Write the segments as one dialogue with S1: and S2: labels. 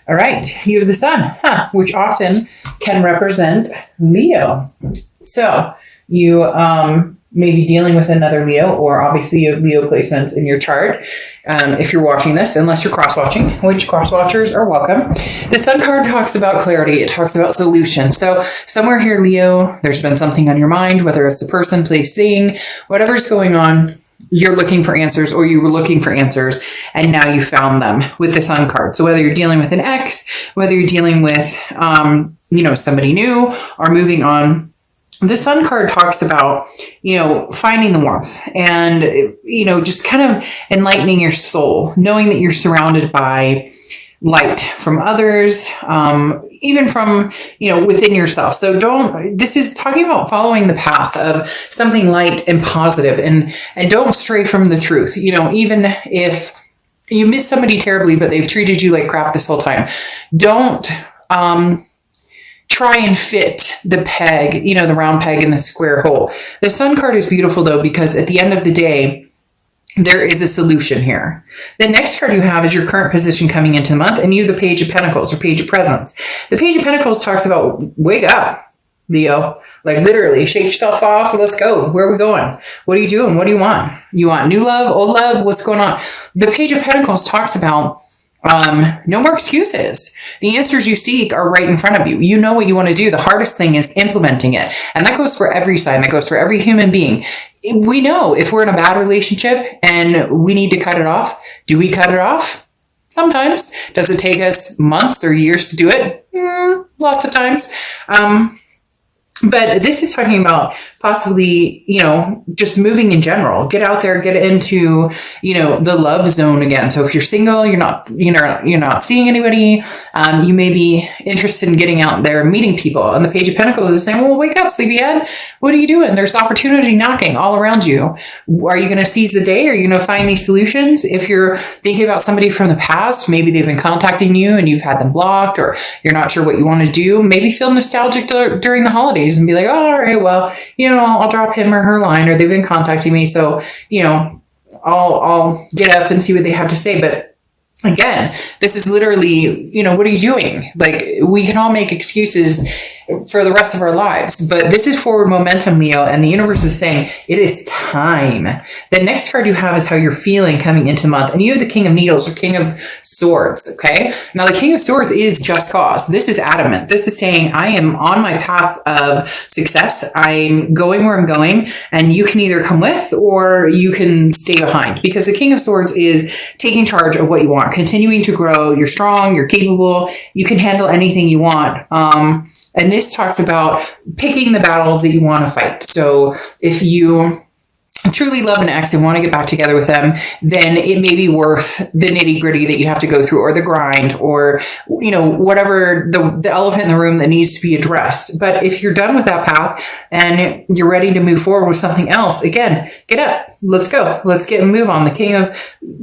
S1: All right, you have the sun, which often can represent Leo. So you may be dealing with another Leo, or obviously you have Leo placements in your chart. If you're watching this, unless you're cross-watching, which cross-watchers are welcome. The sun card talks about clarity. It talks about solution. So somewhere here, Leo, there's been something on your mind, whether it's a person, place, thing, whatever's going on. You're looking for answers, or you were looking for answers, and now you found them with the sun card. So whether you're dealing with an ex, whether you're dealing with, somebody new or moving on, the sun card talks about, finding the warmth and, just kind of enlightening your soul, knowing that you're surrounded by light from others, even from, within yourself. So this is talking about following the path of something light and positive, and don't stray from the truth. Even if you miss somebody terribly, but they've treated you like crap this whole time, don't, try and fit the peg, the round peg in the square hole. The sun card is beautiful though, because at the end of the day, there is a solution here. The next card you have is your current position coming into the month, and you have the Page of Pentacles or Page of Presents. The Page of Pentacles talks about wake up, Leo. Like literally, shake yourself off. Let's go. Where are we going? What are you doing? What do you want? You want new love, old love? What's going on? The Page of Pentacles talks about no more excuses. The answers you seek are right in front of you. You know what you want to do. The hardest thing is implementing it. And that goes for every sign. That goes for every human being. We know if we're in a bad relationship and we need to cut it off. Do we cut it off? Sometimes. Does it take us months or years to do it? Lots of times. But this is talking about possibly, just moving in general. Get out there, get into, the love zone again. So if you're single, you're not seeing anybody, you may be interested in getting out there and meeting people. And the Page of Pentacles is saying, well, wake up, sleepyhead. What are you doing? There's opportunity knocking all around you. Are you going to seize the day? Are you going to find these solutions? If you're thinking about somebody from the past, maybe they've been contacting you and you've had them blocked, or you're not sure what you want to do, maybe feel nostalgic during the holidays and be like, oh, all right, well, I'll drop him or her line, or they've been contacting me. So, I'll get up and see what they have to say. But again, this is literally, what are you doing? Like, we can all make excuses for the rest of our lives, but this is forward momentum, Leo, and the universe is saying it is time. The next card you have is how you're feeling coming into the month, and you have the King of Needles or King of Swords. Okay, now the King of Swords is just cause. This is adamant. This is saying I am on my path of success. I'm going where I'm going, and you can either come with or you can stay behind, because the King of Swords is taking charge of what you want, continuing to grow. You're strong, you're capable, you can handle anything you want. And this talks about picking the battles that you want to fight. So if you truly love an ex and want to get back together with them, then it may be worth the nitty gritty that you have to go through, or the grind, or, whatever the elephant in the room that needs to be addressed. But if you're done with that path and you're ready to move forward with something else, again, get up, let's go, let's get and move on. The King of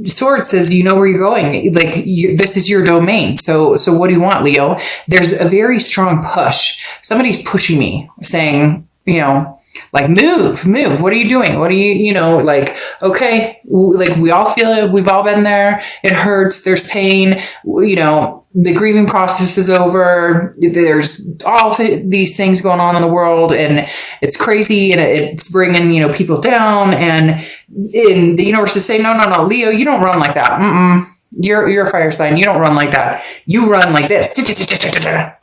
S1: Swords says, you know where you're going. Like, this is your domain. So what do you want, Leo? There's a very strong push. Somebody's pushing me, saying, like, move. What are you doing? What are you, okay, like, we all feel it. We've all been there. It hurts. There's pain. The grieving process is over. There's all these things going on in the world, and it's crazy, and it's bringing, people down. And the universe is saying, no, Leo, you don't run like that. You're a fire sign. You don't run like that. You run like this,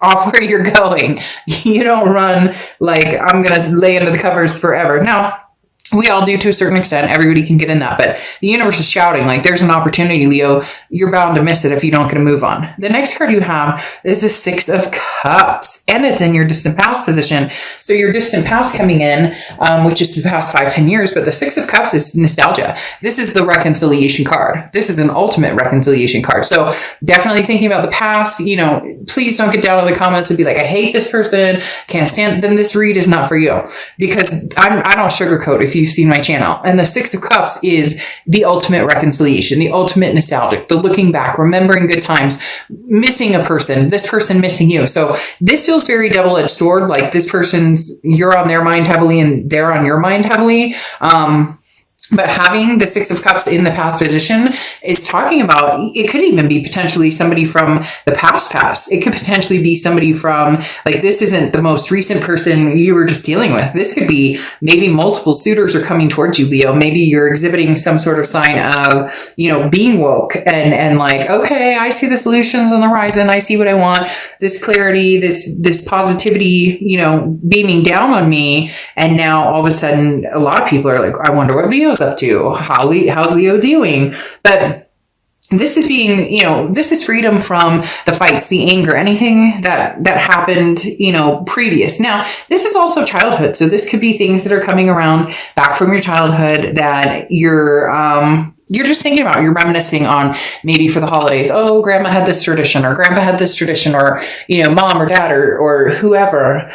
S1: off where you're going. You don't run like, I'm going to lay under the covers forever. Now, we all do to a certain extent. Everybody can get in that. But the universe is shouting, like, there's an opportunity, Leo. You're bound to miss it if you don't get a move on. The next card you have is the Six of Cups, and it's in your distant past position. So your distant past coming in, which is the past 5-10 years, but the Six of Cups is nostalgia. This is the reconciliation card. This is an ultimate reconciliation card. So definitely thinking about the past, please don't get down in the comments and be like, I hate this person, can't stand, then this read is not for you, because I don't sugarcoat if you've seen my channel. And the Six of Cups is the ultimate reconciliation, the ultimate nostalgic, the looking back, remembering good times, missing a person, this person missing you. So this feels very double-edged sword, like this person's, you're on their mind heavily and they're on your mind heavily. But having the Six of Cups in the past position is talking about, it could even be potentially somebody from the past. It could potentially be somebody from, like, this isn't the most recent person you were just dealing with. This could be maybe multiple suitors are coming towards you, Leo. Maybe you're exhibiting some sort of sign of, being woke and like, okay, I see the solutions on the horizon. I see what I want. This clarity, this positivity, beaming down on me. And now all of a sudden, a lot of people are like, I wonder what Leo's up to. How's Leo doing? But this is being, this is freedom from the fights, the anger, anything that happened, previous. Now, this is also childhood. So this could be things that are coming around back from your childhood that you're just thinking about, you're reminiscing on maybe for the holidays. Oh, grandma had this tradition, or grandpa had this tradition, or, mom or dad or whoever.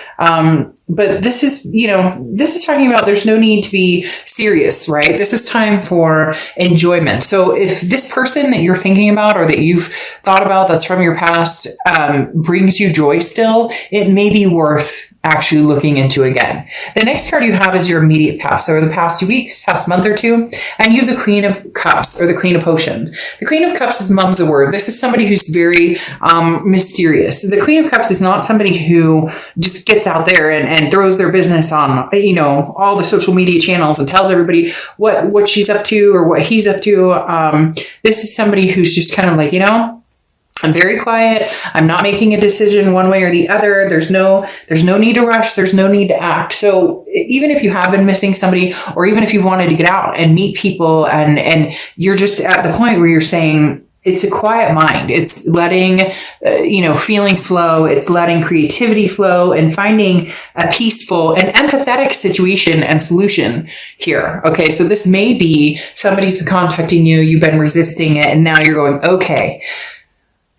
S1: But this is talking about there's no need to be serious, right? This is time for enjoyment. So if this person that you're thinking about or that you've thought about that's from your past brings you joy still, it may be worth actually looking into again. The next card you have is your immediate past, so the past 2 weeks, past month or two, and you have the Queen of Cups or the Queen of Potions. The Queen of Cups is mum's a word. This is somebody who's very mysterious. The Queen of Cups is not somebody who just gets out there and throws their business on, all the social media channels and tells everybody what she's up to or what he's up to. This is somebody who's just kind of like, I'm very quiet. I'm not making a decision one way or the other. There's no need to rush. There's no need to act. So even if you have been missing somebody, or even if you wanted to get out and meet people and you're just at the point where you're saying, it's a quiet mind. It's letting, feelings flow. It's letting creativity flow and finding a peaceful and empathetic situation and solution here. Okay. So this may be somebody's been contacting you. You've been resisting it. And now you're going, okay,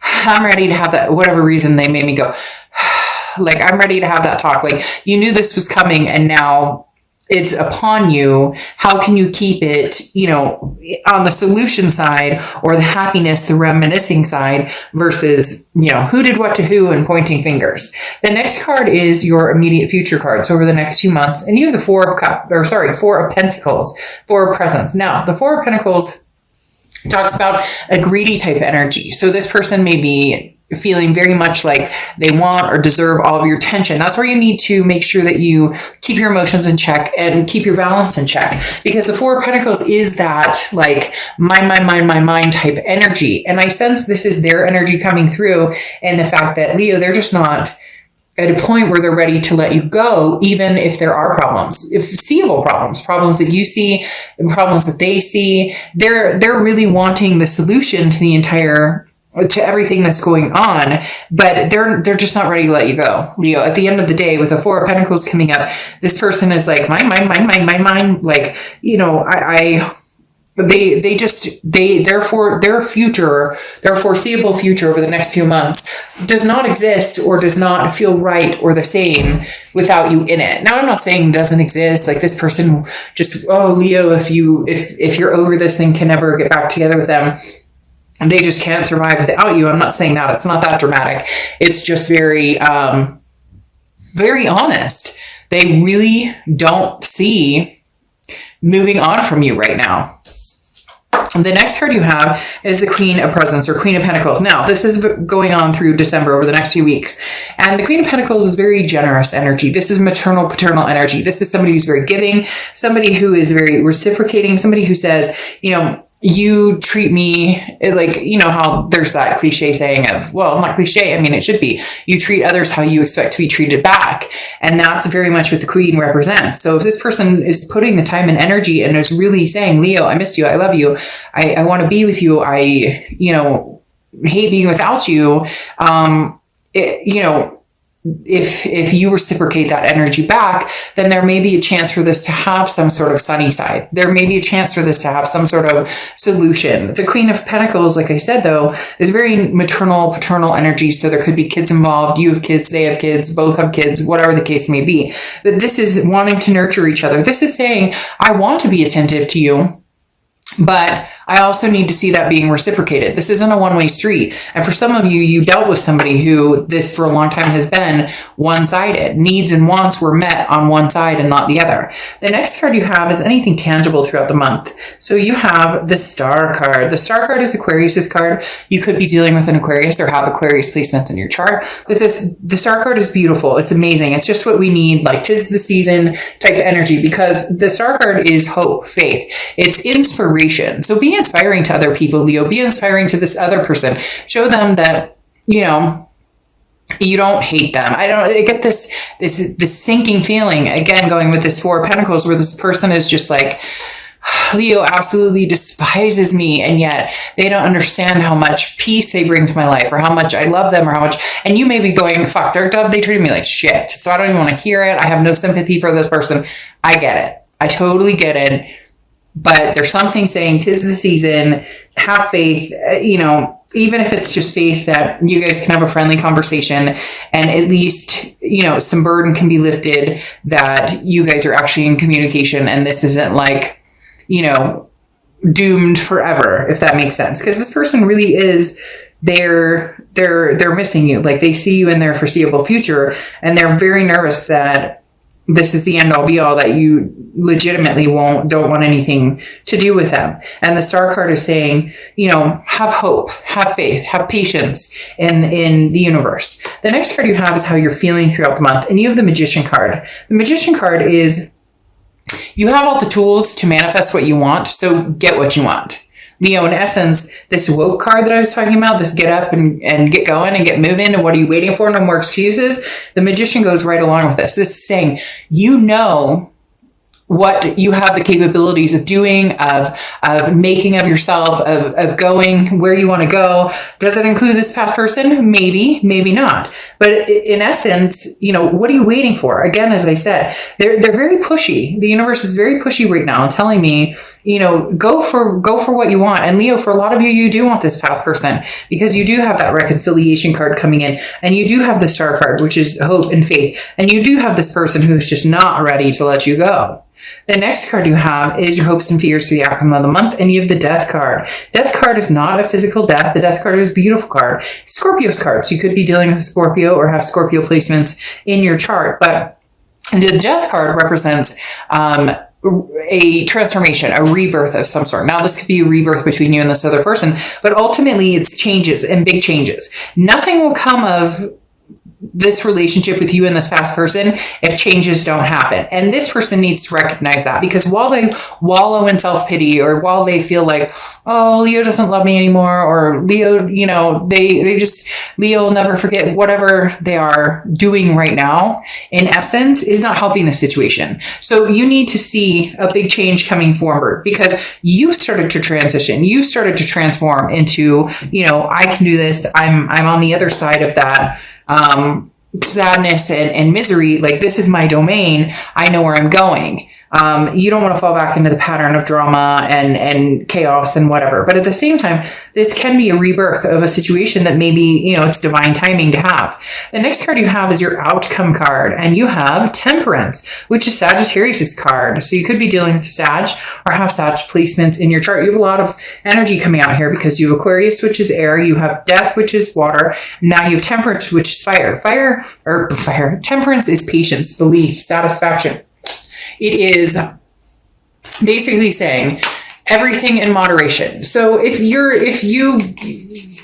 S1: I'm ready to have that, whatever reason they made me go, like, I'm ready to have that talk. Like, you knew this was coming and now it's upon you. How can you keep it, on the solution side or the happiness, the reminiscing side versus, who did what to who and pointing fingers. The next card is your immediate future cards over the next few months. And you have the Four of Pentacles, Four of Presents. Now, the Four of Pentacles talks about a greedy type energy. So this person may be feeling very much like they want or deserve all of your attention. That's where you need to make sure that you keep your emotions in check and keep your balance in check, because the Four of Pentacles is that like mind type energy. And I sense this is their energy coming through, and the fact that, Leo, they're just not at a point where they're ready to let you go, even if there are problems, if seeable problems that you see, problems that they see. They're really wanting the solution to everything that's going on, but they're just not ready to let you go, Leo. At the end of the day, with the Four of Pentacles coming up, this person is like, mine, like, their future, their foreseeable future over the next few months does not exist or does not feel right or the same without you in it. Now, I'm not saying it doesn't exist. Like, this person just, Leo, if you're over this and can never get back together with them, and they just can't survive without you. I'm not saying that. It's not that dramatic. It's just very, very honest. They really don't see moving on from you right now. The next card you have is the Queen of Presents or Queen of Pentacles. Now, this is going on through December over the next few weeks. And the Queen of Pentacles is very generous energy. This is maternal, paternal energy. This is somebody who's very giving, somebody who is very reciprocating, somebody who says, you treat me like, how there's that cliche saying of, well, not cliche, I mean, it should be, you treat others how you expect to be treated back. And that's very much what the Queen represents. So if this person is putting the time and energy and is really saying, Leo, I missed you, I love you, I want to be with you, I, hate being without you, if you reciprocate that energy back, then there may be a chance for this to have some sort of sunny side. There may be a chance for this to have some sort of solution. The Queen of Pentacles, like I said, though, is very maternal, paternal energy. So there could be kids involved. You have kids, they have kids, both have kids, whatever the case may be. But this is wanting to nurture each other. This is saying, I want to be attentive to you. But I also need to see that being reciprocated. This isn't a one-way street. And for some of you, you dealt with somebody who this for a long time has been one-sided. Needs and wants were met on one side and not the other. The next card you have is anything tangible throughout the month. So you have the Star card. The Star card is Aquarius's card. You could be dealing with an Aquarius or have Aquarius placements in your chart. But the Star card is beautiful. It's amazing. It's just what we need, like 'tis the season type energy, because the Star card is hope, faith. It's inspiration. So be inspiring to other people, Leo. Be inspiring to this other person. Show them that, you don't hate them. I get this sinking feeling, again, going with this Four of Pentacles, where this person is just like, Leo absolutely despises me, and yet they don't understand how much peace they bring to my life, or how much I love them, or how much, and you may be going, fuck, they treated me like shit, so I don't even want to hear it. I have no sympathy for this person. I get it. I totally get it. But there's something saying 'tis the season, have faith, even if it's just faith that you guys can have a friendly conversation, and at least, some burden can be lifted, that you guys are actually in communication, and this isn't like, doomed forever, if that makes sense. Because this person really is, they're missing you. Like, they see you in their foreseeable future, and they're very nervous that this is the end all be all, that you legitimately don't want anything to do with them. And the Star card is saying, have hope, have faith, have patience in the universe. The next card you have is how you're feeling throughout the month. And you have the Magician card. The Magician card is, you have all the tools to manifest what you want. So get what you want. Leo, in essence, this woke card that I was talking about, this get up and get going and get moving, and what are you waiting for? No more excuses. The Magician goes right along with this. This is saying, what you have the capabilities of doing, of making of yourself, of going where you want to go. Does it include this past person? Maybe, maybe not. But in essence, what are you waiting for? Again, as I said, they're very pushy. The universe is very pushy right now, telling me, go for what you want. And Leo, for a lot of you, you do want this past person, because you do have that reconciliation card coming in, and you do have the Star card, which is hope and faith. And you do have this person who's just not ready to let you go. The next card you have is your hopes and fears for the outcome of the month, and you have the Death card. Death card is not a physical death. The Death card is a beautiful card. Scorpio's card. So you could be dealing with a Scorpio or have Scorpio placements in your chart. But the Death card represents a transformation, a rebirth of some sort. Now, this could be a rebirth between you and this other person, but ultimately it's changes and big changes. Nothing will come of this relationship with you and this past person if changes don't happen. And this person needs to recognize that, because while they wallow in self-pity, or while they feel like, oh, Leo doesn't love me anymore, or Leo, Leo will never forget, whatever they are doing right now, in essence, is not helping the situation. So you need to see a big change coming forward, because you've started to transition. You've started to transform into, I can do this. I'm on the other side of that sadness and misery. Like, this is my domain. I know where I'm going. You don't want to fall back into the pattern of drama and chaos and whatever. But at the same time, this can be a rebirth of a situation that maybe, it's divine timing to have. The next card you have is your outcome card, and you have Temperance, which is Sagittarius' card. So you could be dealing with Sag or have Sag placements in your chart. You have a lot of energy coming out here, because you have Aquarius, which is air. You have Death, which is water. Now you have Temperance, which is fire. Temperance is patience, belief, satisfaction. It is basically saying everything in moderation. So if you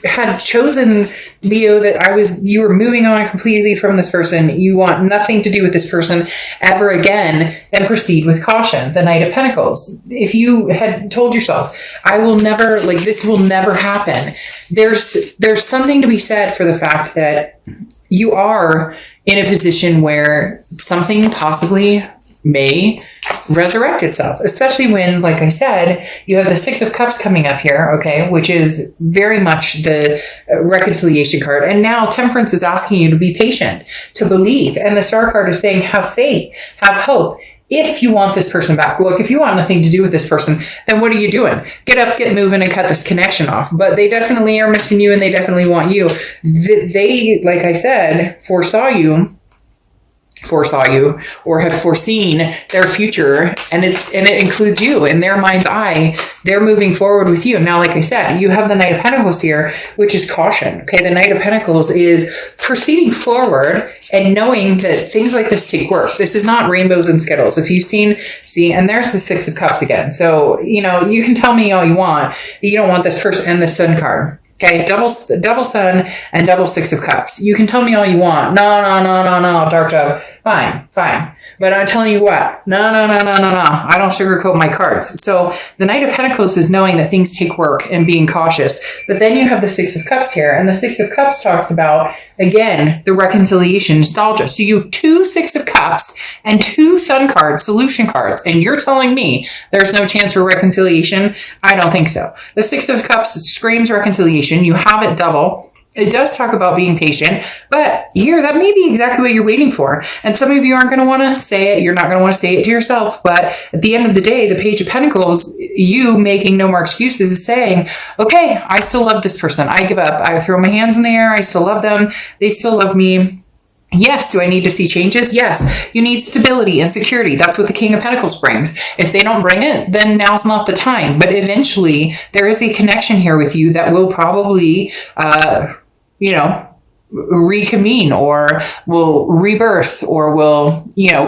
S1: had chosen, Leo, that you were moving on completely from this person, you want nothing to do with this person ever again, then proceed with caution. The Knight of Pentacles. If you had told yourself, this will never happen, there's something to be said for the fact that you are in a position where something possibly may resurrect itself, especially when, like I said, you have the Six of Cups coming up here, okay, which is very much the reconciliation card. And now Temperance is asking you to be patient, to believe. And the Star card is saying, have faith, have hope. If you want this person back, look, if you want nothing to do with this person, then what are you doing? Get up, get moving, and cut this connection off. But they definitely are missing you, and they definitely want you. They, like I said, foresaw you foresaw you or have foreseen their future, and it includes you in their mind's eye. They're moving forward with you. Now, like I said, you have the Knight of Pentacles here, which is caution. Okay, the Knight of Pentacles is proceeding forward and knowing that things like this take work. This is not rainbows and skittles. If you've seen, and there's the Six of Cups again. So, you can tell me all you want. You don't want this person and the Sun card. Okay, double Sun and double Six of Cups. You can tell me all you want. No, Dark Dove. Fine. But I'm telling you what, no. I don't sugarcoat my cards. So the Knight of Pentacles is knowing that things take work and being cautious. But then you have the Six of Cups here. And the Six of Cups talks about, again, the reconciliation, nostalgia. So you have 2 Six of Cups and 2 Sun cards, solution cards. And you're telling me there's no chance for reconciliation? I don't think so. The Six of Cups screams reconciliation. You have it double. It does talk about being patient, but here, that may be exactly what you're waiting for. And some of you aren't going to want to say it. You're not going to want to say it to yourself. But at the end of the day, the Page of Pentacles, you making no more excuses, is saying, okay, I still love this person. I give up. I throw my hands in the air. I still love them. They still love me. Yes. Do I need to see changes? Yes. You need stability and security. That's what the King of Pentacles brings. If they don't bring it, then now's not the time. But eventually, there is a connection here with you that will probably, reconvene, or will rebirth, or will,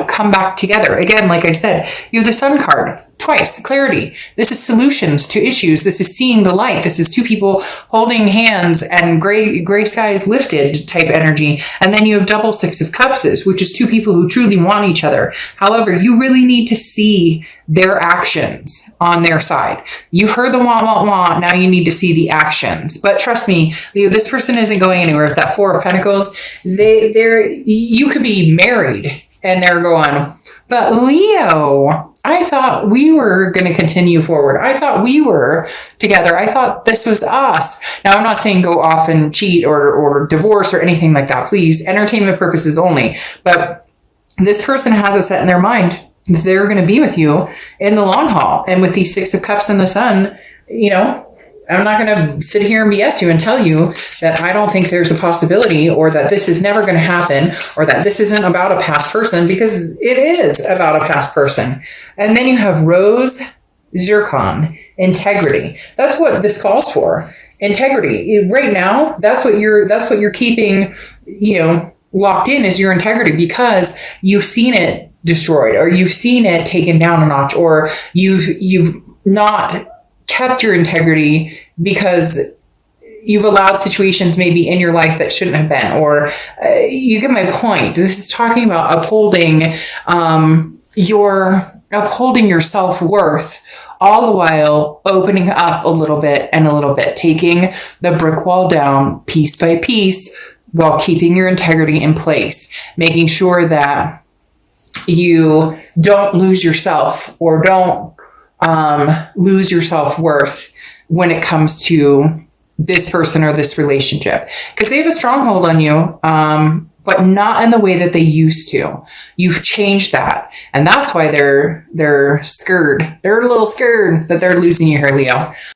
S1: come back together. Again, like I said, you have the Sun card twice, clarity. This is solutions to issues. This is seeing the light. This is 2 people holding hands and gray skies lifted type energy. And then you have double Six of Cups, which is 2 people who truly want each other. However, you really need to see their actions on their side. You've heard the want. Now you need to see the actions. But trust me, Leo, this person isn't going anywhere. With that Four of Pentacles, you could be married and they're going, but Leo, I thought we were going to continue forward. I thought we were together. I thought this was us. Now, I'm not saying go off and cheat or divorce or anything like that. Please, entertainment purposes only. But this person has it set in their mind that they're going to be with you in the long haul. And with these Six of Cups and the Sun, I'm not going to sit here and BS you and tell you that I don't think there's a possibility, or that this is never going to happen, or that this isn't about a past person, because it is about a past person. And then you have Rose, Zircon, integrity. That's what this calls for. Integrity. Right now, that's what you're keeping, locked in, is your integrity, because you've seen it destroyed, or you've seen it taken down a notch, or you've not kept your integrity because you've allowed situations maybe in your life that shouldn't have been, or you get my point. This is talking about upholding your self-worth, all the while opening up a little bit, taking the brick wall down piece by piece while keeping your integrity in place, making sure that you don't lose yourself, or don't lose your self-worth when it comes to this person or this relationship, because they have a stronghold on you, but not in the way that they used to. You've changed that. And that's why they're scared. They're a little scared that they're losing you here, Leo.